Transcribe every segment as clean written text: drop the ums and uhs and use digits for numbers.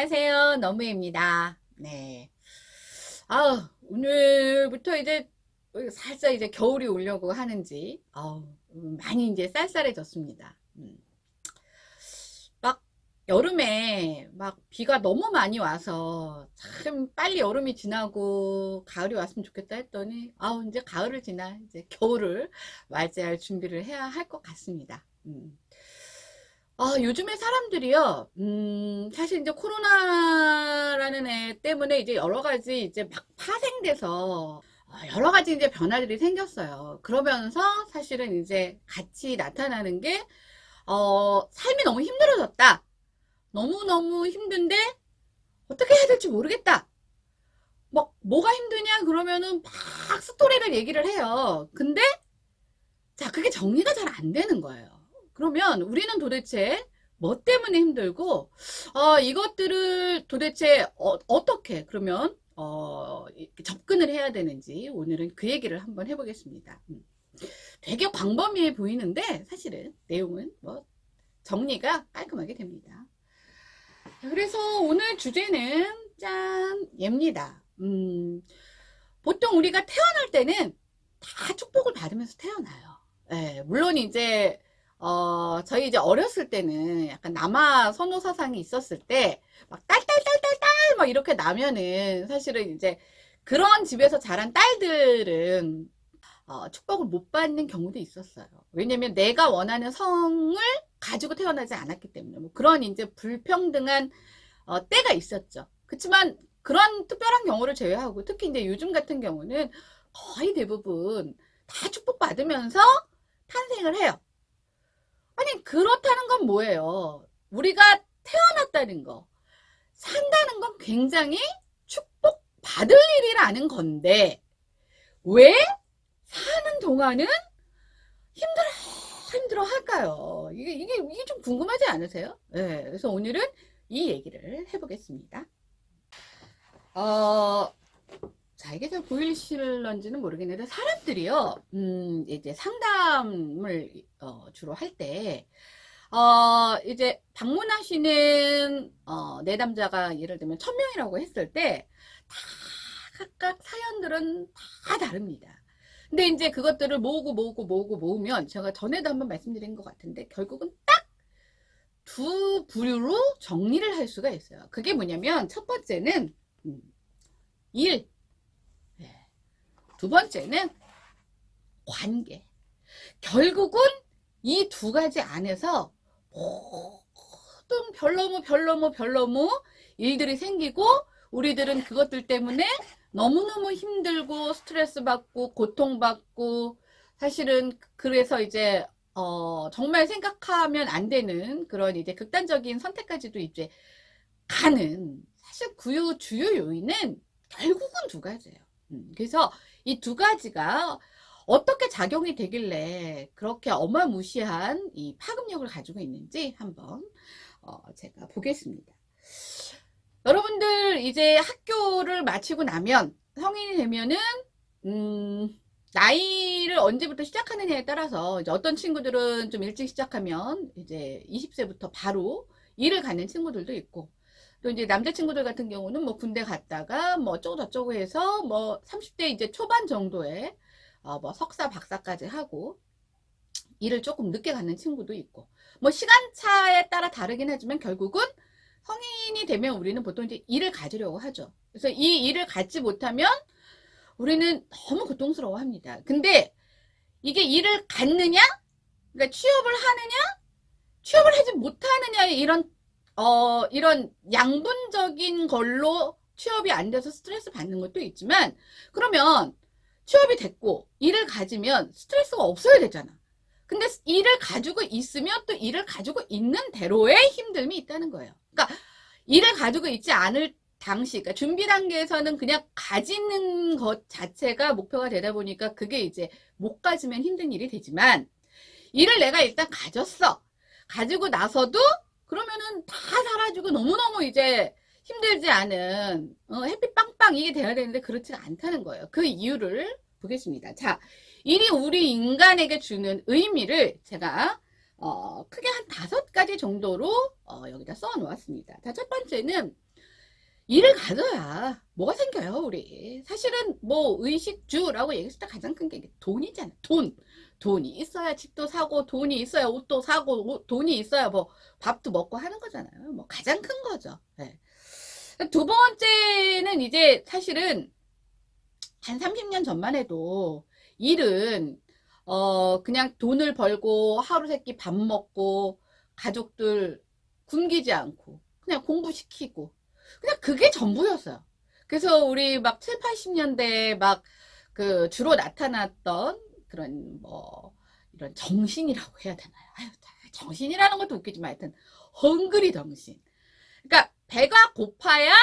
안녕하세요. 너무입니다. 네. 오늘부터 이제 살짝 이제 겨울이 오려고 하는지, 많이 이제 쌀쌀해졌습니다. 막 여름에 막 비가 너무 많이 와서 참 빨리 여름이 지나고 가을이 왔으면 좋겠다 했더니, 이제 가을을 지나 이제 겨울을 맞이할 준비를 해야 할 것 같습니다. 요즘에 사람들이요, 사실 이제 코로나라는 애 때문에 이제 여러 가지 이제 막 파생돼서 여러 가지 이제 변화들이 생겼어요. 그러면서 사실은 이제 같이 나타나는 게, 삶이 너무 힘들어졌다. 너무너무 힘든데 어떻게 해야 될지 모르겠다. 뭐가 힘드냐? 그러면은 막 스토리를 얘기를 해요. 근데, 자, 그게 정리가 잘 안 되는 거예요. 그러면 우리는 도대체 뭐 때문에 힘들고, 이것들을 도대체 어떻게 그러면 이렇게 접근을 해야 되는지 오늘은 그 얘기를 한번 해보겠습니다. 되게 광범위해 보이는데 사실은 내용은 뭐 정리가 깔끔하게 됩니다. 그래서 오늘 주제는 짠 얘입니다. 보통 우리가 태어날 때는 다 축복을 받으면서 태어나요. 예, 물론 이제 저희 이제 어렸을 때는 약간 남아 선호 사상이 있었을 때, 막 딸딸딸딸딸 막 이렇게 나면은 사실은 이제 그런 집에서 자란 딸들은 축복을 못 받는 경우도 있었어요. 왜냐면 내가 원하는 성을 가지고 태어나지 않았기 때문에 뭐 그런 이제 불평등한 때가 있었죠. 그렇지만 그런 특별한 경우를 제외하고 특히 이제 요즘 같은 경우는 거의 대부분 다 축복받으면서 탄생을 해요. 아니, 그렇다는 건 뭐예요? 우리가 태어났다는 거, 산다는 건 굉장히 축복받을 일이라는 건데, 왜 사는 동안은 힘들어, 힘들어 할까요? 이게 좀 궁금하지 않으세요? 네, 그래서 오늘은 이 얘기를 해보겠습니다. 자, 이게 잘 보이실런지는 모르겠는데, 사람들이요, 이제 상담을 주로 할 때, 이제 방문하시는 내담자가 예를 들면 1000명이라고 했을 때 다 각각 사연들은 다 다릅니다. 근데 이제 그것들을 모으면 제가 전에도 한번 말씀드린 것 같은데 결국은 딱 두 부류로 정리를 할 수가 있어요. 그게 뭐냐면 첫 번째는 일, 네. 두 번째는 관계. 결국은 이 두 가지 안에서 모든 별너무 일들이 생기고 우리들은 그것들 때문에 너무너무 힘들고 스트레스 받고 고통받고 사실은 그래서 이제 정말 생각하면 안 되는 그런 이제 극단적인 선택까지도 이제 가는 사실 그 주요 요인은 결국은 두 가지예요. 그래서 이 두 가지가 어떻게 작용이 되길래 그렇게 어마무시한 이 파급력을 가지고 있는지 한번 제가 보겠습니다. 여러분들 이제 학교를 마치고 나면 성인이 되면은 나이를 언제부터 시작하느냐에 따라서 이제 어떤 친구들은 좀 일찍 시작하면 이제 20세부터 바로 일을 가는 친구들도 있고 또 이제 남자친구들 같은 경우는 뭐 군대 갔다가 뭐 어쩌고 저쩌고 해서 뭐 30대 이제 초반 정도에 뭐 석사 박사까지 하고 일을 조금 늦게 가는 친구도 있고 뭐 시간차에 따라 다르긴 하지만 결국은 성인이 되면 우리는 보통 이제 일을 가지려고 하죠. 그래서 이 일을 갖지 못하면 우리는 너무 고통스러워 합니다. 근데 이게 일을 갖느냐? 그러니까 취업을 하느냐? 취업을 하지 못하느냐? 이런 양분적인 걸로 취업이 안 돼서 스트레스 받는 것도 있지만 그러면 취업이 됐고 일을 가지면 스트레스가 없어야 되잖아. 근데 일을 가지고 있으면 또 일을 가지고 있는 대로의 힘듦이 있다는 거예요. 그러니까 일을 가지고 있지 않을 당시, 그러니까 준비 단계에서는 그냥 가지는 것 자체가 목표가 되다 보니까 그게 이제 못 가지면 힘든 일이 되지만 일을 내가 일단 가졌어. 가지고 나서도 그러면은 다 사라지고 너무너무 이제 힘들지 않은 햇빛 빵빵 이게 돼야 되는데 그렇지가 않다는 거예요. 그 이유를 보겠습니다. 자, 일이 우리 인간에게 주는 의미를 제가 크게 한 5가지 정도로 여기다 써 놓았습니다. 자, 첫 번째는 일을 가져야 뭐가 생겨요, 우리. 사실은 뭐 의식주라고 얘기했을 때 가장 큰 게 돈이잖아. 돈. 돈이 있어야 집도 사고, 돈이 있어야 옷도 사고, 돈이 있어야 뭐 밥도 먹고 하는 거잖아요. 뭐 가장 큰 거죠. 네. 두 번째는 이제 사실은 한 30년 전만 해도 일은 그냥 돈을 벌고 하루 세끼 밥 먹고 가족들 굶기지 않고 그냥 공부시키고 그냥 그게 전부였어요. 그래서 우리 막 7, 80년대 막 그 주로 나타났던 그런 뭐 이런 정신이라고 해야 되나요? 아유, 정신이라는 것도 웃기지만 하여튼 헝그리 정신. 그러니까 배가 고파야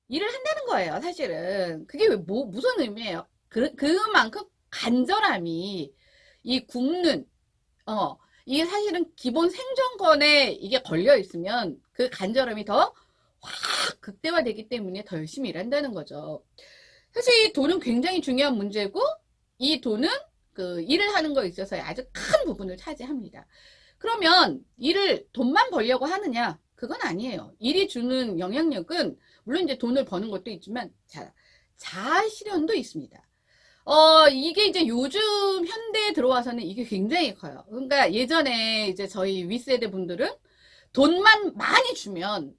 일을 한다는 거예요, 사실은. 그게 왜, 무슨 의미예요? 그만큼 간절함이, 이 굶는, 이게 사실은 기본 생존권에 이게 걸려 있으면 그 간절함이 더 확 극대화되기 때문에 더 열심히 일한다는 거죠. 사실 이 돈은 굉장히 중요한 문제고, 이 돈은 그 일을 하는 거에 있어서 아주 큰 부분을 차지합니다. 그러면 돈만 벌려고 하느냐? 그건 아니에요. 일이 주는 영향력은 물론 이제 돈을 버는 것도 있지만 자아 실현도 있습니다. 이게 이제 요즘 현대에 들어와서는 이게 굉장히 커요. 그러니까 예전에 이제 저희 윗세대 분들은 돈만 많이 주면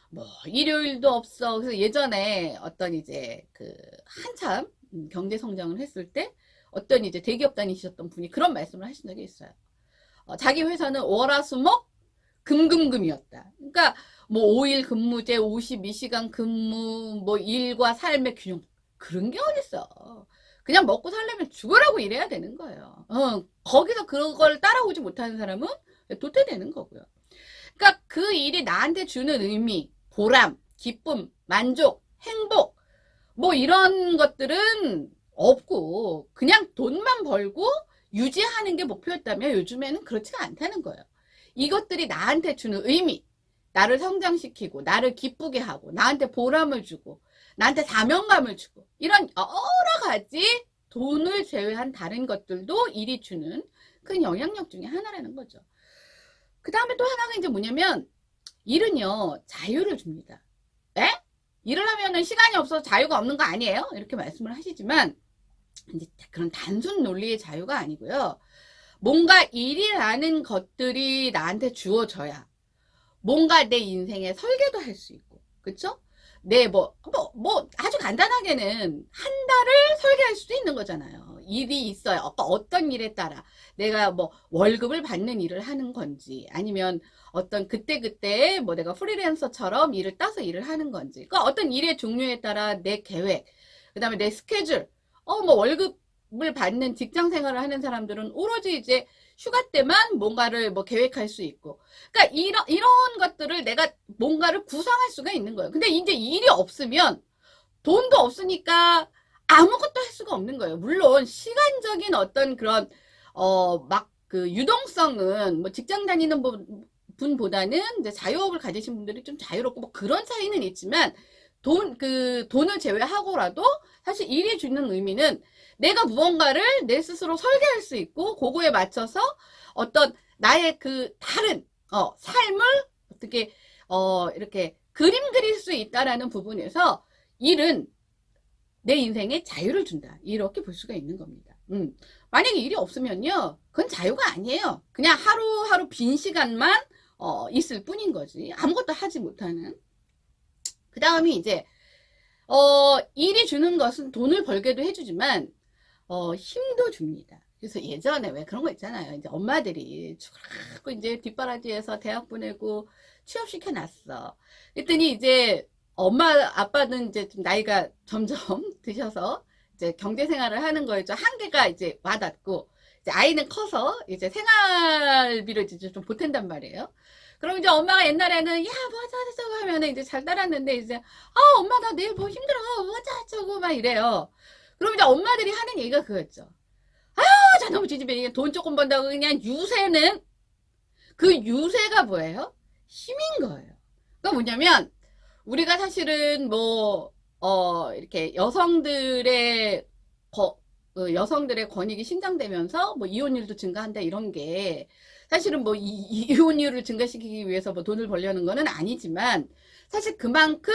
뭐 일요일도 없어. 그래서 예전에 어떤 이제 그 한참 경제 성장을 했을 때 어떤 이제 대기업 다니셨던 분이 그런 말씀을 하신 적이 있어요. 자기 회사는 월화수목 금금금이었다. 그러니까 뭐 5일 근무제, 52시간 근무, 뭐 일과 삶의 균형 그런 게 어딨어. 그냥 먹고 살려면 죽으라고 일해야 되는 거예요. 거기서 그걸 따라오지 못하는 사람은 도태되는 거고요. 그러니까 그 일이 나한테 주는 의미, 보람, 기쁨, 만족, 행복 뭐 이런 것들은 없고 그냥 돈만 벌고 유지하는 게 목표였다면 요즘에는 그렇지가 않다는 거예요. 이것들이 나한테 주는 의미, 나를 성장시키고 나를 기쁘게 하고 나한테 보람을 주고 나한테 사명감을 주고 이런 여러 가지 돈을 제외한 다른 것들도 일이 주는 큰 영향력 중에 하나라는 거죠. 그 다음에 또 하나가 이제 뭐냐면 일은요 자유를 줍니다. 에? 일을 하면은 시간이 없어서 자유가 없는 거 아니에요? 이렇게 말씀을 하시지만 이제 그런 단순 논리의 자유가 아니고요. 뭔가 일이라는 것들이 나한테 주어져야 뭔가 내 인생에 설계도 할 수 있고, 그쵸? 아주 간단하게는 한 달을 설계할 수도 있는 거잖아요. 일이 있어요. 어떤 일에 따라 내가 뭐 월급을 받는 일을 하는 건지, 아니면 어떤 그때그때 뭐 내가 프리랜서처럼 일을 따서 일을 하는 건지, 그러니까 어떤 일의 종류에 따라 내 계획, 그 다음에 내 스케줄, 뭐 월급을 받는 직장 생활을 하는 사람들은 오로지 이제 휴가 때만 뭔가를 뭐 계획할 수 있고. 그러니까 이런 것들을 내가 뭔가를 구상할 수가 있는 거예요. 근데 이제 일이 없으면 돈도 없으니까 아무것도 할 수가 없는 거예요. 물론 시간적인 어떤 그런 막 그 유동성은 뭐 직장 다니는 분보다는 이제 자유업을 가지신 분들이 좀 자유롭고 뭐 그런 차이는 있지만 돈을 제외하고라도 사실 일이 주는 의미는 내가 무언가를 내 스스로 설계할 수 있고 그거에 맞춰서 어떤 나의 그 다른 삶을 어떻게 이렇게 그림 그릴 수 있다라는 부분에서 일은 내 인생에 자유를 준다. 이렇게 볼 수가 있는 겁니다. 만약에 일이 없으면요. 그건 자유가 아니에요. 그냥 하루하루 빈 시간만 있을 뿐인 거지. 아무것도 하지 못하는. 그 다음이 이제 일이 주는 것은 돈을 벌게도 해주지만 힘도 줍니다. 그래서 예전에 왜 그런 거 있잖아요. 이제 엄마들이 죽으라고 이제 뒷바라지에서 대학 보내고 취업시켜 놨어. 그랬더니 이제 엄마 아빠는 이제 좀 나이가 점점 드셔서 이제 경제 생활을 하는 거에 좀 한계가 이제 와닿고 이제 아이는 커서 이제 생활비를 이제 좀 보탠단 말이에요. 그럼 이제 엄마가 옛날에는 야 뭐 어쩌고 하면은 이제 잘 따랐는데 이제 엄마 나 내일 뭐 힘들어 뭐 어쩌고 막 이래요. 그럼 이제 엄마들이 하는 얘기가 그거였죠. 저놈의 지집애 돈 조금 번다고 그냥 유세는 그 유세가 뭐예요? 힘인 거예요. 그러니까 뭐냐면 우리가 사실은 뭐 이렇게 여성들의 권익이 신장되면서 뭐 이혼율도 증가한다 이런 게 사실은 뭐 이혼율을 증가시키기 위해서 뭐 돈을 벌려는 거는 아니지만 사실 그만큼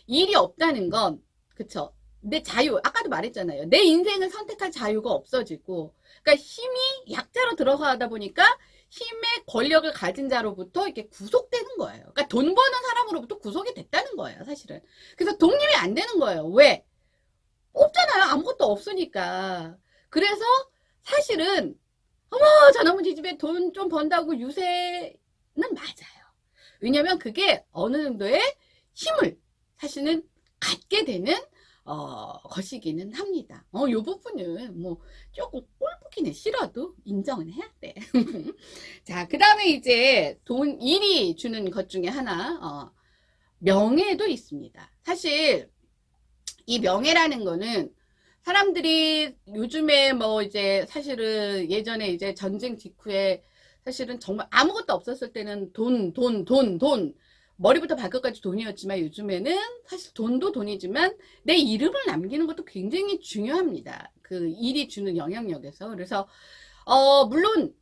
일이 없다는 건, 그쵸? 내 자유, 아까도 말했잖아요. 내 인생을 선택할 자유가 없어지고, 그러니까 힘이 약자로 들어가다 보니까 힘의 권력을 가진 자로부터 이렇게 구속되는 거예요. 그러니까 돈 버는 사람으로부터 구속이 됐다는 거예요, 사실은. 그래서 독립이 안 되는 거예요. 왜? 없잖아요. 아무것도 없으니까. 그래서 사실은 어머 저놈의 집에 돈 좀 번다고 유세는 맞아요. 왜냐면 그게 어느 정도의 힘을 사실은 갖게 되는 것이기는 합니다. 요 부분은 뭐 조금 꼴보기는 싫어도 인정은 해야 돼. 자, 그 다음에 이제 일이 주는 것 중에 하나, 명예도 있습니다. 사실 이 명예라는 거는 사람들이 요즘에 뭐 이제 사실은 예전에 이제 전쟁 직후에 사실은 정말 아무것도 없었을 때는 돈, 머리부터 발끝까지 돈이었지만 요즘에는 사실 돈도 돈이지만 내 이름을 남기는 것도 굉장히 중요합니다. 그 일이 주는 영향력에서. 그래서, 물론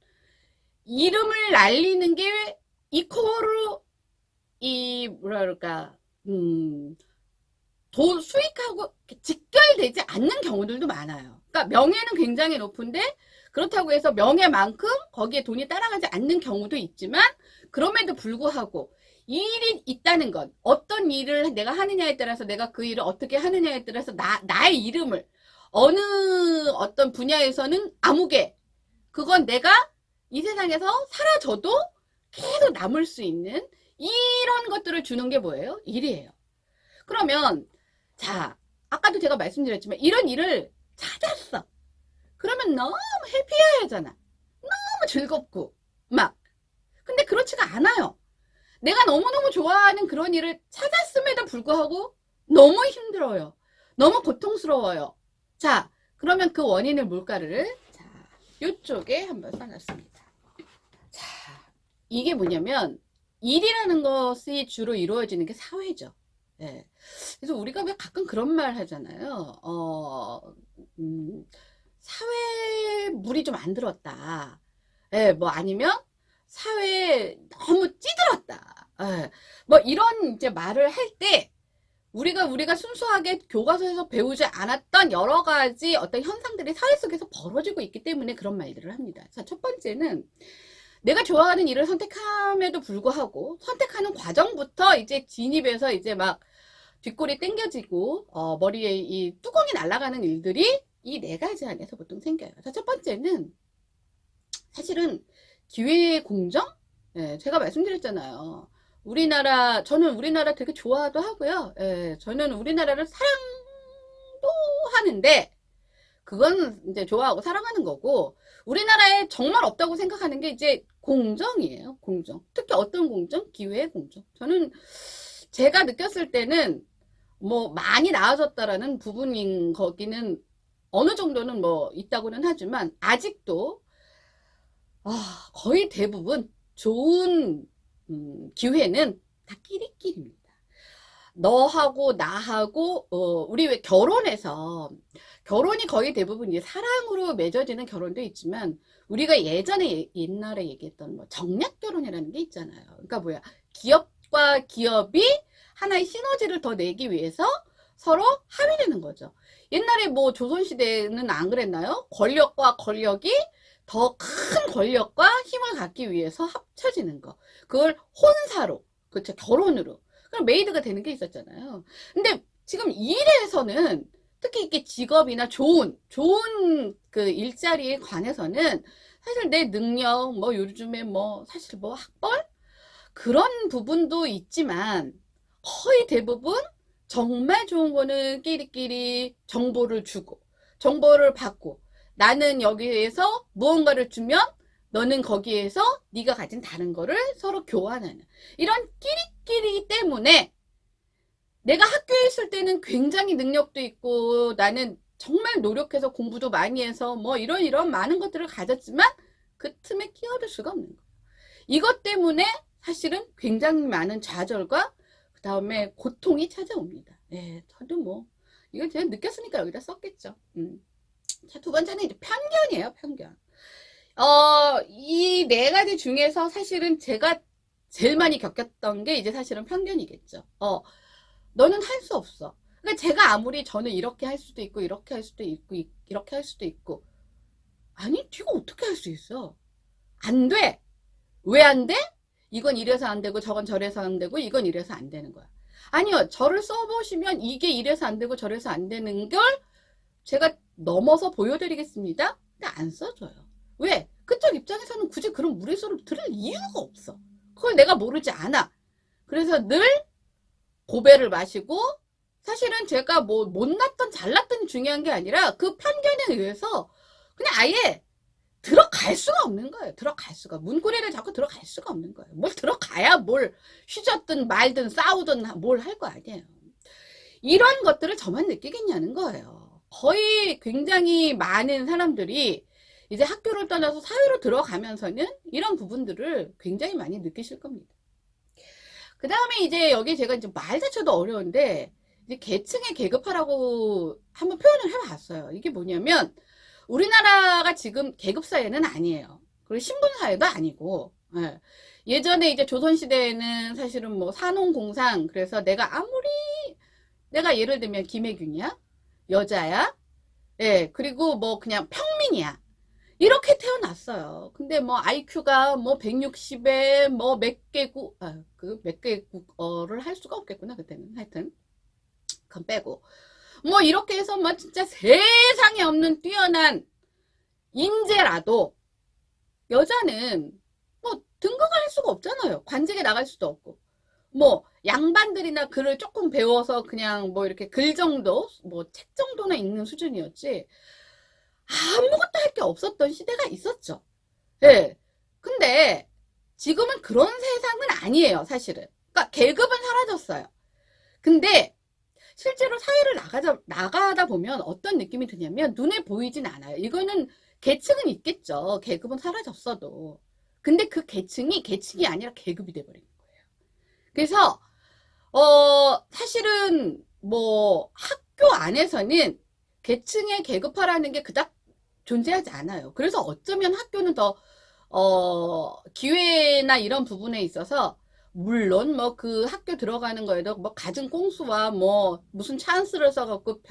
이름을 날리는 게 이코어로 뭐라 그럴까, 돈 수익하고 직결되지 않는 경우들도 많아요. 그러니까 명예는 굉장히 높은데 그렇다고 해서 명예만큼 거기에 돈이 따라가지 않는 경우도 있지만 그럼에도 불구하고 일이 있다는 건 어떤 일을 내가 하느냐에 따라서 내가 그 일을 어떻게 하느냐에 따라서 나의 이름을 어느 어떤 분야에서는 아무개 그건 내가 이 세상에서 사라져도 계속 남을 수 있는 이런 것들을 주는 게 뭐예요? 일이에요. 그러면 자, 아까도 제가 말씀드렸지만 이런 일을 찾았어. 그러면 너무 해피해야잖아. 너무 즐겁고 막. 근데 그렇지가 않아요. 내가 너무너무 좋아하는 그런 일을 찾았음에도 불구하고 너무 힘들어요. 너무 고통스러워요. 자, 그러면 그 원인을 뭘까를 자, 이쪽에 한번 써놨습니다. 자, 이게 뭐냐면 일이라는 것이 주로 이루어지는 게 사회죠. 예. 그래서 우리가 왜 가끔 그런 말 하잖아요. 사회에 물이 좀 안 들었다. 예, 뭐 아니면 사회에 너무 찌들었다. 예, 뭐 이런 이제 말을 할 때 우리가 순수하게 교과서에서 배우지 않았던 여러 가지 어떤 현상들이 사회 속에서 벌어지고 있기 때문에 그런 말들을 합니다. 자, 첫 번째는 내가 좋아하는 일을 선택함에도 불구하고 선택하는 과정부터 이제 진입해서 이제 막 뒷골이 땡겨지고 머리에 이 뚜껑이 날아가는 일들이 이 네 가지 안에서 보통 생겨요. 자, 첫 번째는 사실은 기회의 공정? 예, 제가 말씀드렸잖아요. 저는 우리나라 되게 좋아도 하고요. 예, 저는 우리나라를 사랑도 하는데 그건 이제 좋아하고 사랑하는 거고 우리나라에 정말 없다고 생각하는 게 이제 공정이에요. 공정. 특히 어떤 공정? 기회의 공정. 저는 제가 느꼈을 때는 뭐 많이 나아졌다라는 부분인 거기는 어느 정도는 뭐 있다고는 하지만 아직도 거의 대부분 좋은 기회는 다 끼리끼리입니다. 너하고 나하고 우리 왜 결혼이 거의 대부분 이제 사랑으로 맺어지는 결혼도 있지만 우리가 예전에 옛날에 얘기했던 뭐 정략 결혼이라는 게 있잖아요. 그러니까 뭐야 기업과 기업이 하나의 시너지를 더 내기 위해서 서로 합의되는 거죠. 옛날에 뭐 조선시대는 안 그랬나요? 권력과 권력이 더 큰 권력과 힘을 갖기 위해서 합쳐지는 거. 그걸 혼사로, 그렇죠. 결혼으로. 그럼 메이드가 되는 게 있었잖아요. 근데 지금 일에서는 특히 이렇게 직업이나 좋은 그 일자리에 관해서는 사실 내 능력, 뭐 요즘에 뭐 사실 뭐 학벌? 그런 부분도 있지만 거의 대부분 정말 좋은 거는 끼리끼리 정보를 주고 정보를 받고 나는 여기에서 무언가를 주면 너는 거기에서 네가 가진 다른 거를 서로 교환하는 이런 끼리끼리 때문에 내가 학교에 있을 때는 굉장히 능력도 있고 나는 정말 노력해서 공부도 많이 해서 뭐 이런 많은 것들을 가졌지만 그 틈에 끼어들 수가 없는 거예요. 이것 때문에 사실은 굉장히 많은 좌절과 그 다음에 고통이 찾아옵니다. 예, 저도 뭐 이걸 제가 느꼈으니까 여기다 썼겠죠. 자, 두 번째는 이제 편견이에요, 편견. 이 네 가지 중에서 사실은 제가 제일 많이 겪었던 게 이제 사실은 편견이겠죠. 너는 할 수 없어. 그러니까 제가 아무리 저는 이렇게 할 수도 있고 이렇게 할 수도 있고 이렇게 할 수도 있고 아니 네가 어떻게 할 수 있어? 안 돼. 왜 안 돼? 이건 이래서 안 되고 저건 저래서 안 되고 이건 이래서 안 되는 거야. 아니요. 저를 써보시면 이게 이래서 안 되고 저래서 안 되는 걸 제가 넘어서 보여드리겠습니다. 근데 안 써줘요. 왜? 그쪽 입장에서는 굳이 그런 무리수를 들을 이유가 없어. 그걸 내가 모르지 않아. 그래서 늘 고배를 마시고 사실은 제가 뭐 못났던 잘났던 중요한 게 아니라 그 편견에 의해서 그냥 아예 들어갈 수가 없는 거예요. 들어갈 수가. 문고리를 잡고 들어갈 수가 없는 거예요. 뭘 들어가야 뭘 휘젓든 말든 싸우든 뭘 할 거 아니에요. 이런 것들을 저만 느끼겠냐는 거예요. 거의 굉장히 많은 사람들이 이제 학교를 떠나서 사회로 들어가면서는 이런 부분들을 굉장히 많이 느끼실 겁니다. 그 다음에 이제 여기 제가 이제 말 자체도 어려운데 이제 계층의 계급화라고 한번 표현을 해봤어요. 이게 뭐냐면 우리나라가 지금 계급 사회는 아니에요. 그리고 신분 사회도 아니고 예. 예전에 이제 조선시대에는 사실은 뭐 산농공상 그래서 내가 예를 들면 김혜균이야 여자야 예 그리고 뭐 그냥 평민이야 이렇게 태어났어요. 근데 뭐 IQ가 뭐 160에 뭐 몇 개국 그 몇 개국어를 할 수가 없겠구나 그때는 하여튼 그건 빼고 뭐 이렇게 해서 뭐 진짜 세상에 없는 뛰어난 인재라도 여자는 뭐 등극을 할 수가 없잖아요. 관직에 나갈 수도 없고 뭐 양반들이나 글을 조금 배워서 그냥 뭐 이렇게 글 정도 뭐 책 정도나 읽는 수준이었지 아무것도 할 게 없었던 시대가 있었죠. 예. 근데 지금은 그런 세상은 아니에요, 사실은. 그러니까 계급은 사라졌어요. 근데 실제로 사회를 나가다 보면 어떤 느낌이 드냐면 눈에 보이진 않아요. 이거는 계층은 있겠죠. 계급은 사라졌어도. 근데 그 계층이 아니라 계급이 돼버리는 거예요. 그래서 사실은 뭐 학교 안에서는 계층의 계급화라는 게 그닥 존재하지 않아요. 그래서 어쩌면 학교는 더 기회나 이런 부분에 있어서 물론 뭐 그 학교 들어가는 거에도 뭐 갖은 꼼수와 뭐 무슨 찬스를 써갖고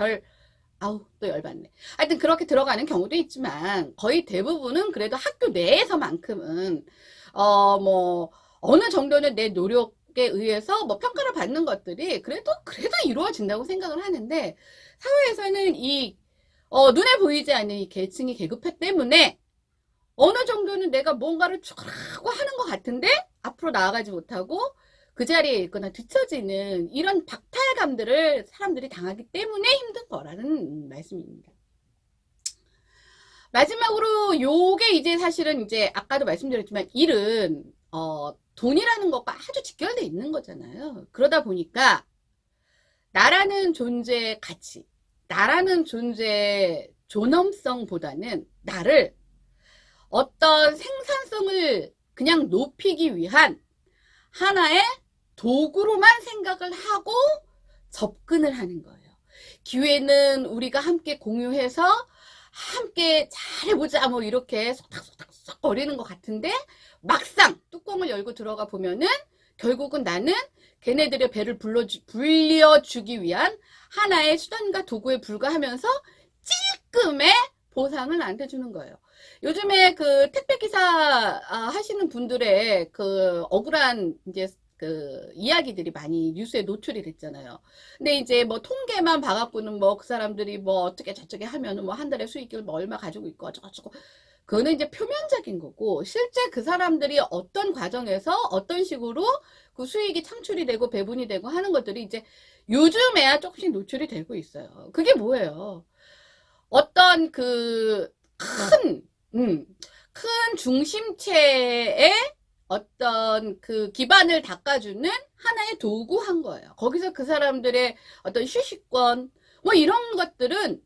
아우 또 열받네. 하여튼 그렇게 들어가는 경우도 있지만 거의 대부분은 그래도 학교 내에서만큼은 뭐 어느 정도는 내 노력에 의해서 뭐 평가를 받는 것들이 그래도 이루어진다고 생각을 하는데 사회에서는 이 눈에 보이지 않는 이 계층이 계급화 때문에 어느 정도는 내가 뭔가를 추구하고 하는 것 같은데 앞으로 나아가지 못하고 그 자리에 있거나 뒤처지는 이런 박탈감들을 사람들이 당하기 때문에 힘든 거라는 말씀입니다. 마지막으로 요게 이제 사실은 이제 아까도 말씀드렸지만 일은 돈이라는 것과 아주 직결되어 있는 거잖아요. 그러다 보니까 나라는 존재의 가치, 나라는 존재의 존엄성보다는 나를 어떤 생산성을 그냥 높이기 위한 하나의 도구로만 생각을 하고 접근을 하는 거예요. 기회는 우리가 함께 공유해서 함께 잘해보자 뭐 이렇게 속닥속닥 거리는 것 같은데 막상 뚜껑을 열고 들어가 보면은 결국은 나는 걔네들의 배를 불려주기 위한 하나의 수단과 도구에 불과하면서 찔끔의 보상을 나한테 주는 거예요. 요즘에 그 택배기사 하시는 분들의 그 억울한 이제 그 이야기들이 많이 뉴스에 노출이 됐잖아요. 근데 이제 뭐 통계만 봐갖고는 뭐 그 사람들이 뭐 어떻게 저쩌게 하면은 뭐 한 달에 수익을 뭐 얼마 가지고 있고 어쩌고저쩌고 그거는 이제 표면적인 거고 실제 그 사람들이 어떤 과정에서 어떤 식으로 그 수익이 창출이 되고 배분이 되고 하는 것들이 이제 요즘에야 조금씩 노출이 되고 있어요. 그게 뭐예요? 어떤 그 큰 중심체의 어떤 그 기반을 닦아주는 하나의 도구한 거예요. 거기서 그 사람들의 어떤 휴식권, 뭐 이런 것들은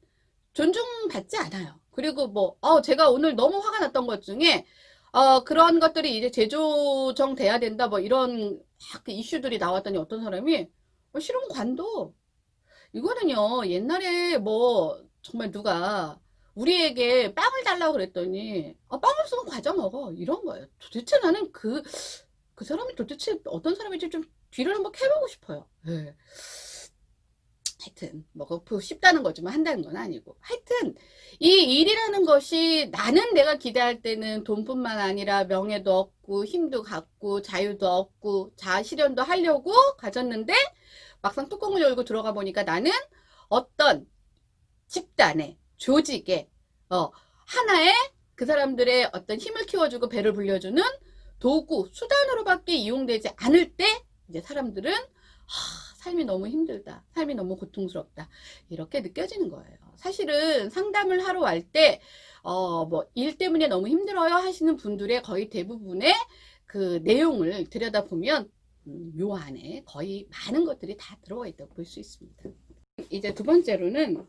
존중받지 않아요. 그리고 뭐, 제가 오늘 너무 화가 났던 것 중에, 그런 것들이 이제 재조정돼야 된다, 뭐 이런 그 이슈들이 나왔더니 어떤 사람이, 실은 관도, 이거는요, 옛날에 뭐, 정말 누가, 우리에게 빵을 달라고 그랬더니 빵 없으면 과자 먹어 이런 거예요. 도대체 나는 그 사람이 도대체 어떤 사람인지 좀 뒤를 한번 캐보고 싶어요. 네. 하여튼 뭐 그거 쉽다는 거지만 한다는 건 아니고, 하여튼 이 일이라는 것이 나는 내가 기대할 때는 돈뿐만 아니라 명예도 없고 힘도 갖고 자유도 없고 자아실현도 하려고 가졌는데, 막상 뚜껑을 열고 들어가 보니까 나는 어떤 집단의 조직의 하나의 그 사람들의 어떤 힘을 키워주고 배를 불려주는 도구, 수단으로밖에 이용되지 않을 때 이제 사람들은 삶이 너무 힘들다, 삶이 너무 고통스럽다, 이렇게 느껴지는 거예요. 사실은 상담을 하러 갈 때 뭐 일 때문에 너무 힘들어요 하시는 분들의 거의 대부분의 그 내용을 들여다보면 요 안에 거의 많은 것들이 다 들어가 있다고 볼 수 있습니다. 이제 두 번째로는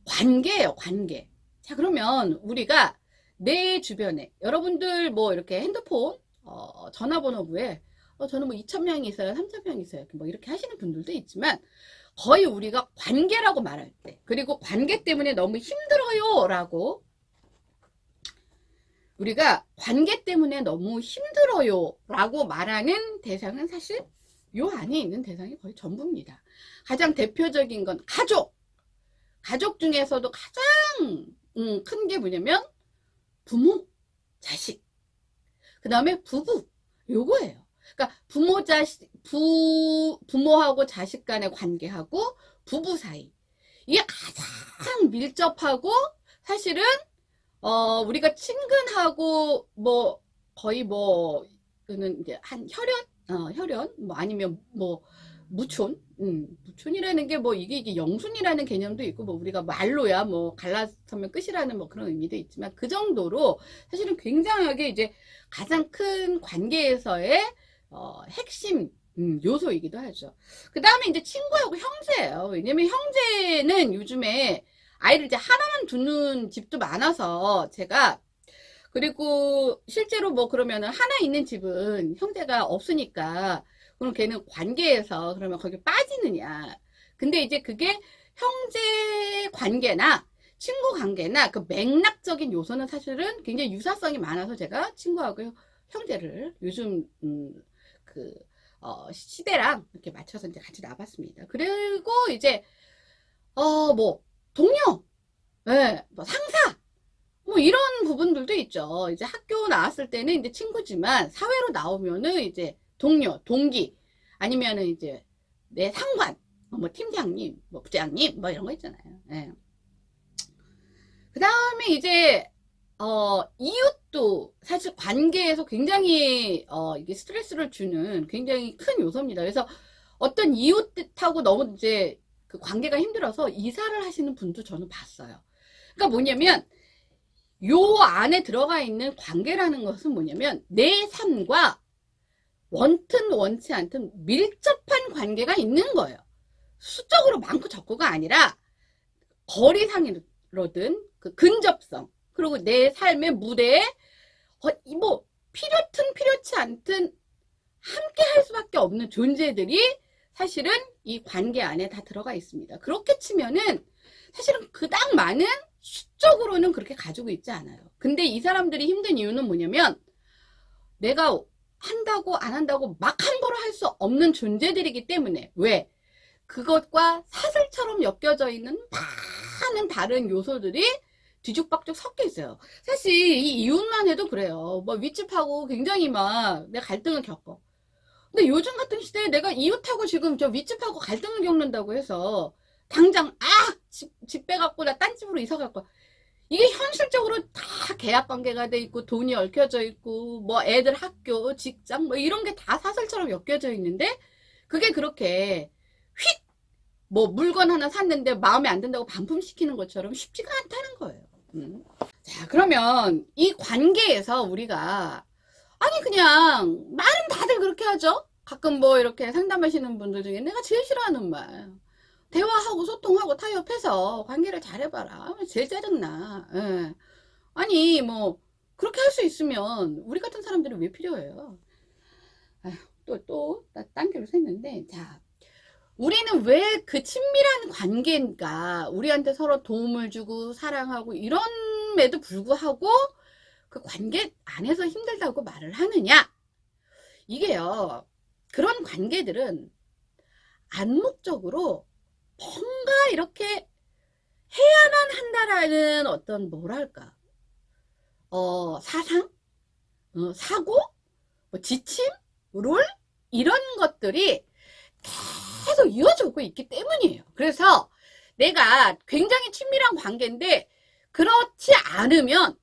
관계예요, 관계. 자, 그러면 우리가 내 주변에 여러분들 뭐 이렇게 핸드폰 전화번호부에 저는 뭐 2,000명이 있어요, 3,000명이 있어요, 뭐 이렇게 하시는 분들도 있지만, 거의 우리가 관계라고 말할 때, 그리고 관계 때문에 너무 힘들어요 라고, 우리가 관계 때문에 너무 힘들어요 라고 말하는 대상은 사실 요 안에 있는 대상이 거의 전부입니다. 가장 대표적인 건 가족. 가족 중에서도 가장 큰 게 뭐냐면 부모, 자식, 그 다음에 부부, 요거예요. 그러니까 부모하고 자식 간의 관계하고 부부 사이, 이게 가장 밀접하고, 사실은 우리가 친근하고 뭐 거의 뭐 이제 한 혈연 뭐 아니면 뭐 무촌이라는 게 뭐 이게 영순이라는 개념도 있고, 뭐 우리가 말로야 뭐 갈라서면 끝이라는 뭐 그런 의미도 있지만, 그 정도로 사실은 굉장하게 이제 가장 큰 관계에서의 핵심 요소이기도 하죠. 그 다음에 이제 친구하고 형제예요. 왜냐면 형제는 요즘에 아이를 이제 하나만 두는 집도 많아서, 제가, 그리고 실제로 뭐 그러면은 하나 있는 집은 형제가 없으니까 그럼 걔는 관계에서 그러면 거기 빠지느냐. 근데 이제 그게 형제 관계나 친구 관계나 그 맥락적인 요소는 사실은 굉장히 유사성이 많아서, 제가 친구하고 형제를 요즘 그 시대랑 이렇게 맞춰서 이제 같이 나봤습니다. 그리고 이제 뭐 동료, 예, 뭐 상사, 뭐 이런 부분들도 있죠. 이제 학교 나왔을 때는 이제 친구지만, 사회로 나오면은 이제 동료, 동기, 아니면은 이제 내 상관, 뭐 팀장님, 뭐 부장님, 뭐 이런 거 있잖아요. 예. 그 다음에 이제 이웃도 사실 관계에서 굉장히 이게 스트레스를 주는 굉장히 큰 요소입니다. 그래서 어떤 이웃하고 너무 이제 그 관계가 힘들어서 이사를 하시는 분도 저는 봤어요. 그러니까 뭐냐면, 요 안에 들어가 있는 관계라는 것은 뭐냐면, 내 삶과 원튼 원치 않든 밀접한 관계가 있는 거예요. 수적으로 많고 적고가 아니라 거리상으로든 그 근접성, 그리고 내 삶의 무대에 뭐 필요든 필요치 않든 함께 할 수밖에 없는 존재들이 사실은 이 관계 안에 다 들어가 있습니다. 그렇게 치면은 사실은 그닥 많은 수적으로는 그렇게 가지고 있지 않아요. 근데 이 사람들이 힘든 이유는 뭐냐면, 내가 한다고 안 한다고 막 함부로 할 수 없는 존재들이기 때문에. 왜? 그것과 사슬처럼 엮여져 있는 많은 다른 요소들이 뒤죽박죽 섞여 있어요. 사실 이 이웃만 해도 그래요. 뭐 윗집하고 굉장히 막 내가 갈등을 겪어. 근데 요즘 같은 시대에 내가 이웃하고 지금 저 윗집하고 갈등을 겪는다고 해서 당장 집 빼갖고 나 딴 집으로 이사 갈 거야, 이게 현실적으로 다 계약 관계가 돼 있고 돈이 얽혀져 있고 뭐 애들 학교, 직장 뭐 이런 게 다 사슬처럼 엮여져 있는데, 그게 그렇게 휙 뭐 물건 하나 샀는데 마음에 안 든다고 반품시키는 것처럼 쉽지가 않다는 거예요. 자, 그러면 이 관계에서 우리가, 아니 그냥 말은 다들 그렇게 하죠. 가끔 뭐 이렇게 상담하시는 분들 중에 내가 제일 싫어하는 말, 대화하고 소통하고 타협해서 관계를 잘해봐라, 제일 짜증나. 예. 아니 뭐 그렇게 할 수 있으면 우리 같은 사람들이 왜 필요해요? 아휴, 또 딴 길로 샜는데, 자, 우리는 왜 그 친밀한 관계인가, 우리한테 서로 도움을 주고 사랑하고 이런에도 불구하고 그 관계 안에서 힘들다고 말을 하느냐. 이게요, 그런 관계들은 암묵적으로 뭔가 이렇게 해야만 한다라는 어떤 뭐랄까 사상, 사고, 뭐 지침, 룰 이런 것들이 계속 이어져 오고 있기 때문이에요. 그래서 내가 굉장히 친밀한 관계인데 그렇지 않으면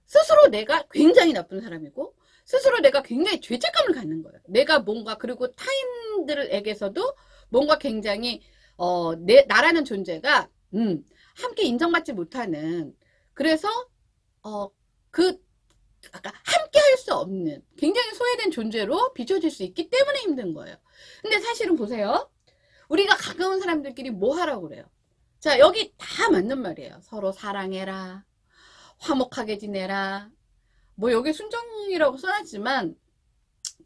스스로 내가 굉장히 나쁜 사람이고 스스로 내가 굉장히 죄책감을 갖는 거예요. 내가 뭔가 그리고 타인들에게서도 뭔가 굉장히 나라는 존재가 함께 인정받지 못하는 그래서 아까 함께 할 수 없는 굉장히 소외된 존재로 비춰질 수 있기 때문에 힘든 거예요. 근데 사실은 보세요. 우리가 가까운 사람들끼리 뭐 하라고 그래요? 자, 여기 다 맞는 말이에요. 서로 사랑해라. 화목하게 지내라. 뭐 여기 순정이라고 써놨지만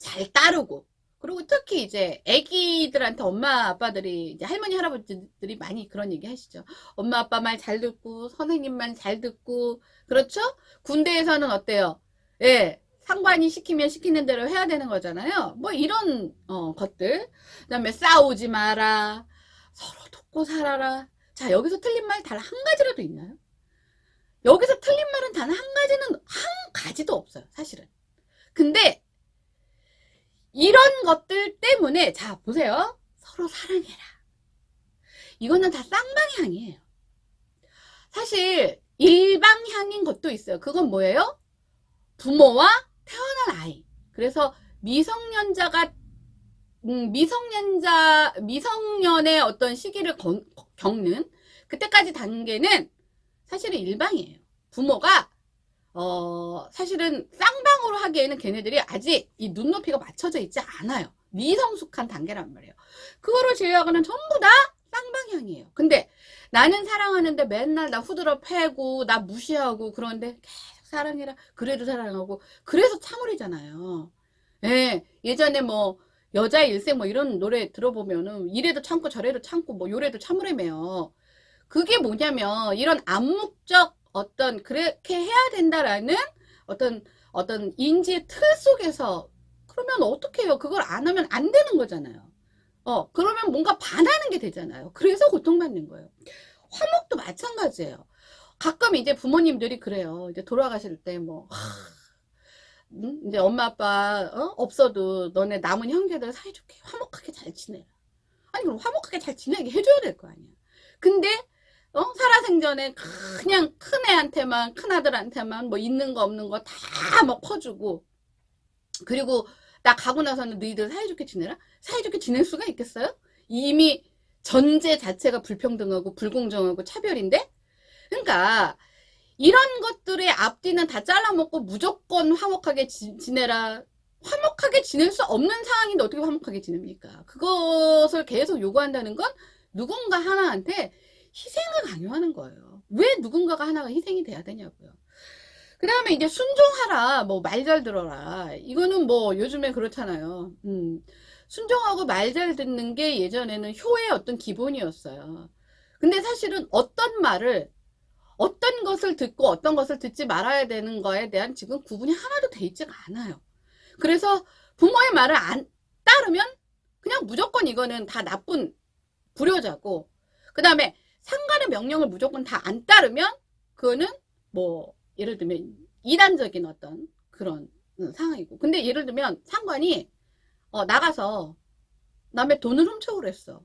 잘 따르고 그리고 특히 이제 애기들한테 엄마 아빠들이 이제 할머니 할아버지들이 많이 그런 얘기 하시죠. 엄마 아빠 말 잘 듣고 선생님 말 잘 듣고 그렇죠? 군대에서는 어때요? 예, 상관이 시키면 시키는 대로 해야 되는 거잖아요. 뭐 이런 것들. 그다음에 싸우지 마라. 서로 돕고 살아라. 자, 여기서 틀린 말 단 한 가지라도 있나요? 여기서 틀린 말은 단 한 가지도 없어요. 사실은. 근데 이런 것들 때문에 자 보세요. 서로 사랑해라. 이거는 다 쌍방향이에요. 사실 일방향인 것도 있어요. 그건 뭐예요? 부모와 태어난 아이. 그래서 미성년의 어떤 시기를 겪는 그때까지 단계는 사실은 일방이에요. 부모가 사실은 쌍방으로 하기에는 걔네들이 아직 이 눈높이가 맞춰져 있지 않아요. 미성숙한 단계란 말이에요. 그거를 제외하고는 전부 다 쌍방향이에요. 근데 나는 사랑하는데 맨날 나 후드러 패고 나 무시하고 그런데 계속 사랑해라. 그래도 사랑하고 그래서 참으리잖아요. 예, 예전에 뭐 여자의 일생 뭐 이런 노래 들어보면은 이래도 참고 저래도 참고 뭐 요래도 참으래매요. 그게 뭐냐면 이런 암묵적 어떤 그렇게 해야 된다라는 어떤 인지의 틀 속에서 그러면 어떻게 해요? 그걸 안 하면 안 되는 거잖아요. 그러면 뭔가 반하는 게 되잖아요. 그래서 고통받는 거예요. 화목도 마찬가지예요. 가끔 이제 부모님들이 그래요. 이제 돌아가실 때 뭐 이제 엄마 아빠 없어도 너네 남은 형제들 사이좋게 화목하게 잘 지내라. 아니 그럼 화목하게 잘 지내게 해줘야 될 거 아니야. 근데 살아생전에 그냥 큰애한테만 큰아들한테만 뭐 있는 거 없는 거 다 뭐 퍼주고 그리고 나 가고 나서는 너희들 사이좋게 지내라? 사이좋게 지낼 수가 있겠어요? 이미 전제 자체가 불평등하고 불공정하고 차별인데? 그러니까 이런 것들의 앞뒤는 다 잘라먹고 무조건 화목하게 지내라. 화목하게 지낼 수 없는 상황인데 어떻게 화목하게 지냅니까? 그것을 계속 요구한다는 건 누군가 하나한테 희생을 강요하는 거예요. 왜 누군가가 하나가 희생이 돼야 되냐고요. 그 다음에 이제 순종하라, 뭐 말 잘 들어라. 이거는 뭐 요즘에 그렇잖아요. 순종하고 말 잘 듣는 게 예전에는 효의 어떤 기본이었어요. 근데 사실은 어떤 것을 듣고 어떤 것을 듣지 말아야 되는 거에 대한 지금 구분이 하나도 돼 있지가 않아요. 그래서 부모의 말을 안 따르면 그냥 무조건 이거는 다 나쁜 불효자고 그 다음에 상관의 명령을 무조건 다 안 따르면 그거는 뭐 예를 들면 이단적인 어떤 그런 상황이고 근데 예를 들면 상관이 나가서 남의 돈을 훔쳐오래 했어.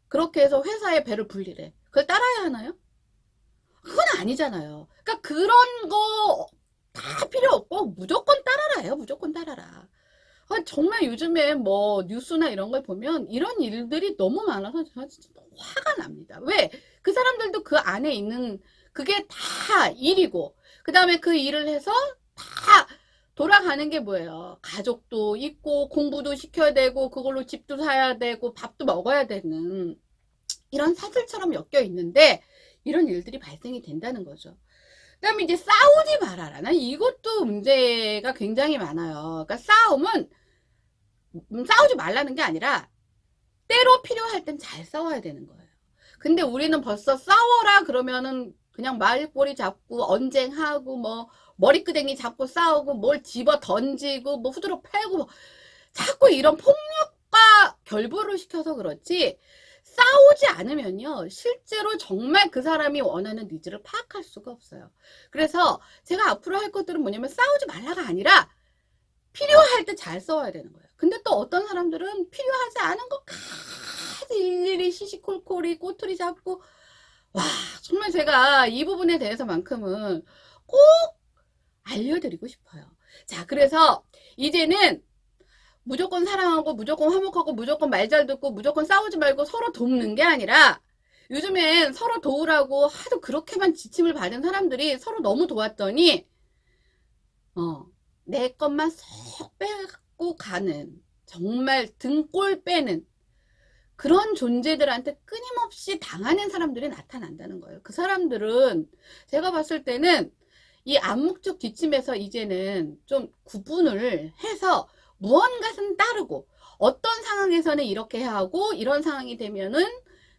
그렇게 해서 회사의 배를 불리래. 그걸 따라야 하나요? 그건 아니잖아요. 그러니까 그런 거 다 필요 없고 무조건 따라라 해요. 무조건 따라라. 정말 요즘에 뭐 뉴스나 이런 걸 보면 이런 일들이 너무 많아서 제가 진짜 화가 납니다. 왜? 그 사람들도 그 안에 있는 그게 다 일이고 그 다음에 그 일을 해서 다 돌아가는 게 뭐예요? 가족도 있고 공부도 시켜야 되고 그걸로 집도 사야 되고 밥도 먹어야 되는 이런 사슬처럼 엮여 있는데 이런 일들이 발생이 된다는 거죠. 그 다음에 이제 싸우지 말아라. 난 이것도 문제가 굉장히 많아요. 그러니까 싸움은 싸우지 말라는 게 아니라 때로 필요할 땐 잘 싸워야 되는 거예요. 근데 우리는 벌써 싸워라 그러면은 그냥 말꼬리 잡고 언쟁하고 뭐 머리끄댕이 잡고 싸우고 뭘 집어 던지고 뭐 후드로 패고 뭐 자꾸 이런 폭력과 결부를 시켜서 그렇지 싸우지 않으면요 실제로 정말 그 사람이 원하는 니즈를 파악할 수가 없어요. 그래서 제가 앞으로 할 것들은 뭐냐면 싸우지 말라가 아니라 필요할 때 잘 써야 되는 거예요. 근데 또 어떤 사람들은 필요하지 않은 것까지 일일이 시시콜콜이 꼬투리 잡고, 와 정말 제가 이 부분에 대해서만큼은 꼭 알려드리고 싶어요. 자, 그래서 이제는 무조건 사랑하고 무조건 화목하고 무조건 말 잘 듣고 무조건 싸우지 말고 서로 돕는 게 아니라, 요즘엔 서로 도우라고 하도 그렇게만 지침을 받은 사람들이 서로 너무 도왔더니 내 것만 쏙 빼고 가는, 정말 등골 빼는 그런 존재들한테 끊임없이 당하는 사람들이 나타난다는 거예요. 그 사람들은 제가 봤을 때는 이 암묵적 뒷짐에서 이제는 좀 구분을 해서 무언가는 따르고, 어떤 상황에서는 이렇게 해야 하고 이런 상황이 되면은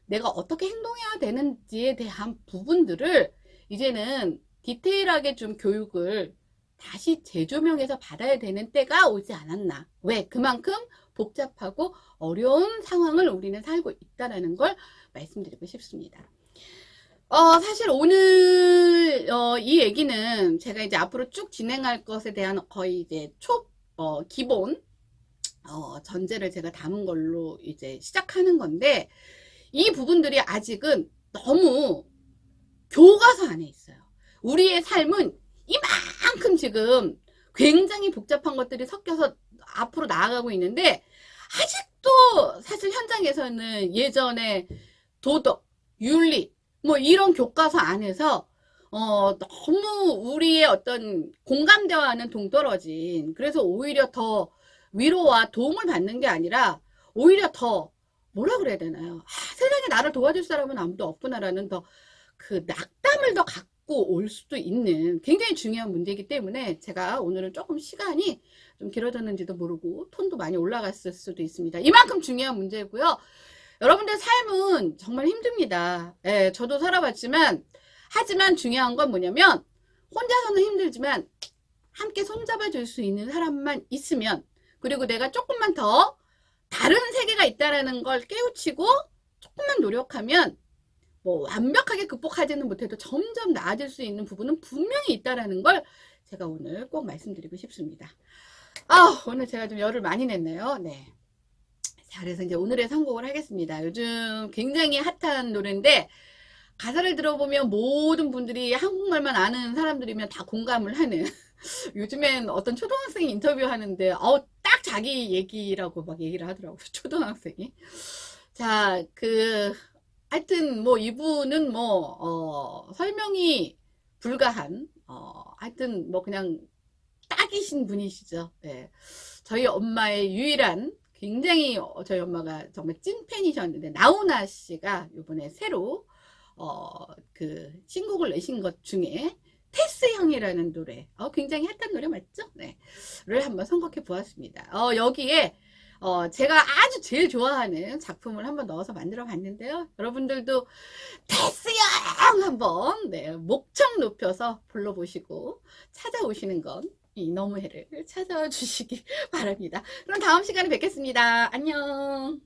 내가 어떻게 행동해야 되는지에 대한 부분들을 이제는 디테일하게 좀 교육을 다시 재조명해서 받아야 되는 때가 오지 않았나. 왜? 그만큼 복잡하고 어려운 상황을 우리는 살고 있다는 걸 말씀드리고 싶습니다. 사실 오늘 이 얘기는 제가 이제 앞으로 쭉 진행할 것에 대한 거의 이제 기본 전제를 제가 담은 걸로 이제 시작하는 건데, 이 부분들이 아직은 너무 교과서 안에 있어요. 우리의 삶은 이만큼 지금 굉장히 복잡한 것들이 섞여서 앞으로 나아가고 있는데, 아직도 사실 현장에서는 예전에 도덕, 윤리 뭐 이런 교과서 안에서 너무 우리의 어떤 공감대와는 동떨어진, 그래서 오히려 더 위로와 도움을 받는 게 아니라 오히려 더 뭐라 그래야 되나요? 세상에 나를 도와줄 사람은 아무도 없구나라는 더 그 낙담을 더 갖고 올 수도 있는 굉장히 중요한 문제이기 때문에, 제가 오늘은 조금 시간이 좀 길어졌는지도 모르고 톤도 많이 올라갔을 수도 있습니다. 이만큼 중요한 문제고요. 여러분들 삶은 정말 힘듭니다. 예, 저도 살아봤지만, 하지만 중요한 건 뭐냐면, 혼자서는 힘들지만 함께 손잡아 줄 수 있는 사람만 있으면, 그리고 내가 조금만 더 다른 세계가 있다라는 걸 깨우치고 조금만 노력하면, 뭐 완벽하게 극복하지는 못해도 점점 나아질 수 있는 부분은 분명히 있다라는 걸 제가 오늘 꼭 말씀드리고 싶습니다. 오늘 제가 좀 열을 많이 냈네요. 네. 자, 그래서 이제 오늘의 선곡을 하겠습니다. 요즘 굉장히 핫한 노래인데, 가사를 들어보면 모든 분들이 한국말만 아는 사람들이면 다 공감을 하는 요즘엔 어떤 초등학생이 인터뷰하는데 딱 자기 얘기라고 막 얘기를 하더라고요. 초등학생이. 자, 하여튼 뭐 이분은 뭐 설명이 불가한 하여튼 뭐 그냥 딱이신 분이시죠. 네. 저희 엄마의 유일한, 굉장히 저희 엄마가 정말 찐팬이셨는데, 나훈아 씨가 이번에 새로 신곡을 내신 것 중에 테스 형이라는 노래, 굉장히 핫한 노래 맞죠? 네. 를 한번 선곡해 보았습니다. 여기에 제가 아주 제일 좋아하는 작품을 한번 넣어서 만들어 봤는데요. 여러분들도 테스 형 한번 목청 높여서 불러보시고 찾아오시는 건 이 너무해를 찾아와 주시기 바랍니다. 그럼 다음 시간에 뵙겠습니다. 안녕.